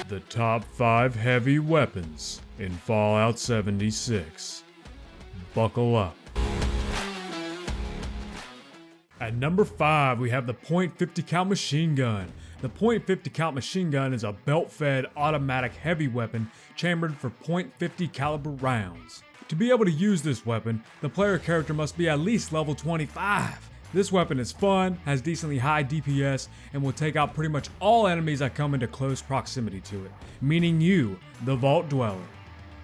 The top 5 heavy weapons in Fallout 76. Buckle up. At number 5, we have the .50 cal machine gun. The .50 cal machine gun is a belt-fed automatic heavy weapon chambered for .50 caliber rounds. To be able to use this weapon, the player character must be at least level 25. This weapon is fun, has decently high DPS, and will take out pretty much all enemies that come into close proximity to it, meaning you, the Vault Dweller.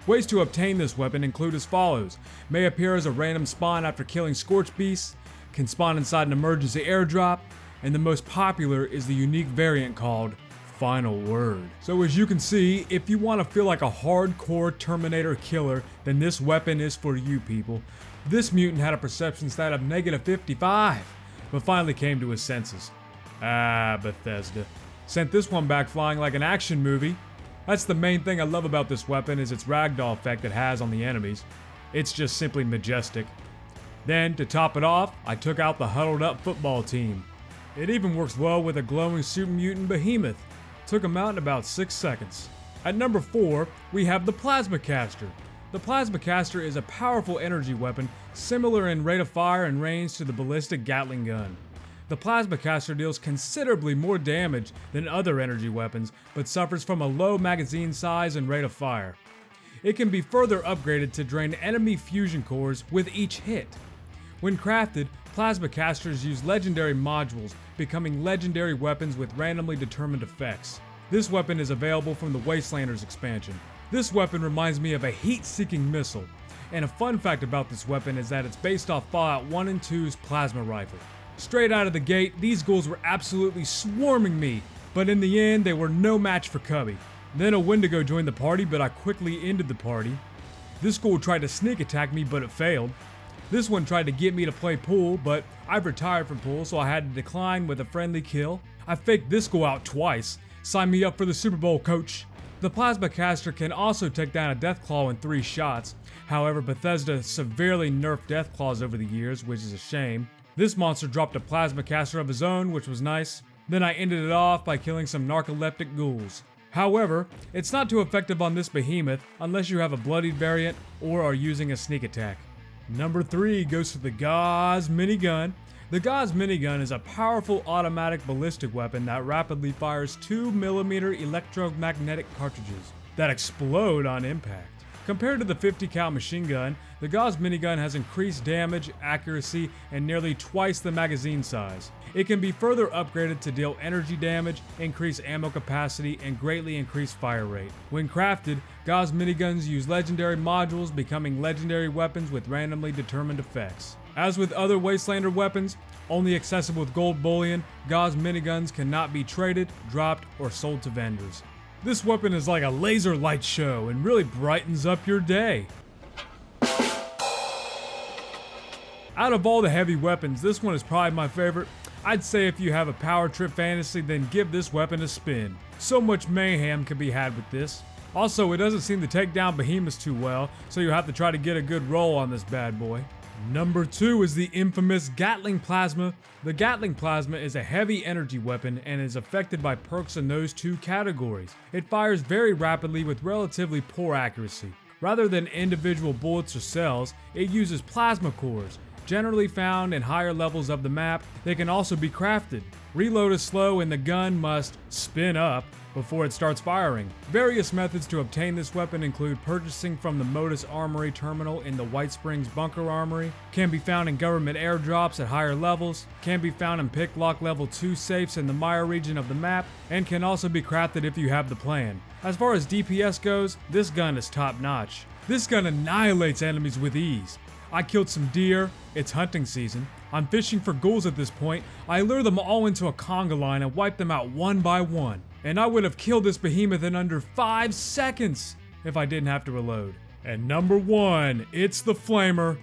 Ways to obtain this weapon include as follows: may appear as a random spawn after killing Scorch Beasts, can spawn inside an emergency airdrop, and the most popular is the unique variant called Final Word. So as you can see, if you want to feel like a hardcore Terminator killer, then this weapon is for you people. This mutant had a perception stat of -55, but finally came to his senses. Bethesda. Sent this one back flying like an action movie. That's the main thing I love about this weapon, is its ragdoll effect it has on the enemies. It's just simply majestic. Then, to top it off, I took out the huddled up football team. It even works well with a glowing super mutant behemoth. Took him out in about 6 seconds. At number 4, we have the Plasma Caster. The Plasma Caster is a powerful energy weapon, similar in rate of fire and range to the ballistic gatling gun. The Plasma Caster deals considerably more damage than other energy weapons, but suffers from a low magazine size and rate of fire. It can be further upgraded to drain enemy fusion cores with each hit. When crafted, Plasma Casters use legendary modules, becoming legendary weapons with randomly determined effects. This weapon is available from the Wastelanders expansion. This weapon reminds me of a heat-seeking missile, and a fun fact about this weapon is that it's based off Fallout 1 and 2's plasma rifle. Straight out of the gate, these ghouls were absolutely swarming me, but in the end, they were no match for Cubby. Then a Wendigo joined the party, but I quickly ended the party. This ghoul tried to sneak attack me, but it failed. This one tried to get me to play pool, but I've retired from pool, so I had to decline with a friendly kill. I faked this ghoul out twice. Sign me up for the Super Bowl, coach. The Plasma Caster can also take down a Deathclaw in 3 shots. However, Bethesda severely nerfed Deathclaws over the years, which is a shame. This monster dropped a Plasma Caster of his own, which was nice. Then I ended it off by killing some narcoleptic ghouls. However, it's not too effective on this behemoth unless you have a bloodied variant or are using a sneak attack. Number 3 goes to the gauss minigun. The gauss minigun is a powerful automatic ballistic weapon that rapidly fires 2mm electromagnetic cartridges that explode on impact. Compared to the .50 cal machine gun, the gauss minigun has increased damage, accuracy, and nearly twice the magazine size. It can be further upgraded to deal energy damage, increase ammo capacity, and greatly increase fire rate. When crafted, gauss miniguns use legendary modules, becoming legendary weapons with randomly determined effects. As with other Wastelander weapons, only accessible with gold bullion, gauss miniguns cannot be traded, dropped, or sold to vendors. This weapon is like a laser light show and really brightens up your day. Out of all the heavy weapons, this one is probably my favorite. I'd say if you have a power trip fantasy, then give this weapon a spin. So much mayhem can be had with this. Also, it doesn't seem to take down behemoths too well, so you'll have to try to get a good roll on this bad boy. Number 2 is the infamous Gatling Plasma. The Gatling Plasma is a heavy energy weapon and is affected by perks in those 2 categories. It fires very rapidly with relatively poor accuracy. Rather than individual bullets or cells, it uses plasma cores. Generally found in higher levels of the map, they can also be crafted. Reload is slow and the gun must spin up before it starts firing. Various methods to obtain this weapon include purchasing from the Modus Armory terminal in the White Springs Bunker Armory, can be found in government airdrops at higher levels, can be found in Picklock level 2 safes in the Maya region of the map, and can also be crafted if you have the plan. As far as DPS goes, this gun is top notch. This gun annihilates enemies with ease. I killed some deer, it's hunting season. I'm fishing for ghouls at this point. I lure them all into a conga line and wipe them out one by one. And I would have killed this behemoth in under 5 seconds if I didn't have to reload. And number 1, it's the Flamer.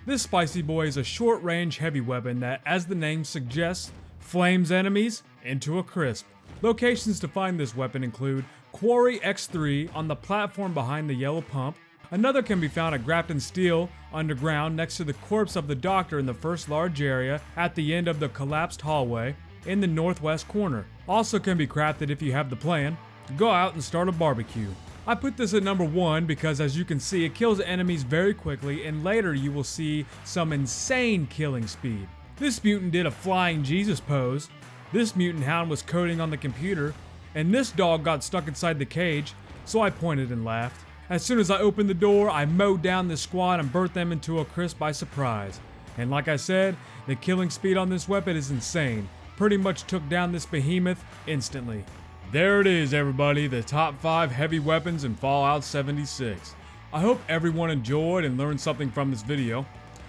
This spicy boy is a short-range heavy weapon that, as the name suggests, flames enemies into a crisp. Locations to find this weapon include Quarry X3 on the platform behind the yellow pump. Another can be found at Grafton Steel, underground next to the corpse of the doctor in the first large area at the end of the collapsed hallway in the northwest corner. Also can be crafted if you have the plan. to go out and start a barbecue. I put this at number 1 because, as you can see, it kills enemies very quickly, and later you will see some insane killing speed. This mutant did a flying Jesus pose, this mutant hound was coding on the computer, and this dog got stuck inside the cage, so I pointed and laughed. As soon as I opened the door, I mowed down this squad and burnt them into a crisp by surprise. And like I said, the killing speed on this weapon is insane. Pretty much took down this behemoth instantly. There it is, everybody, the top 5 heavy weapons in Fallout 76. I hope everyone enjoyed and learned something from this video.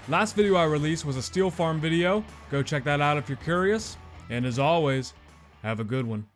Last video I released was a steel farm video. Go check that out if you're curious. And as always, have a good one.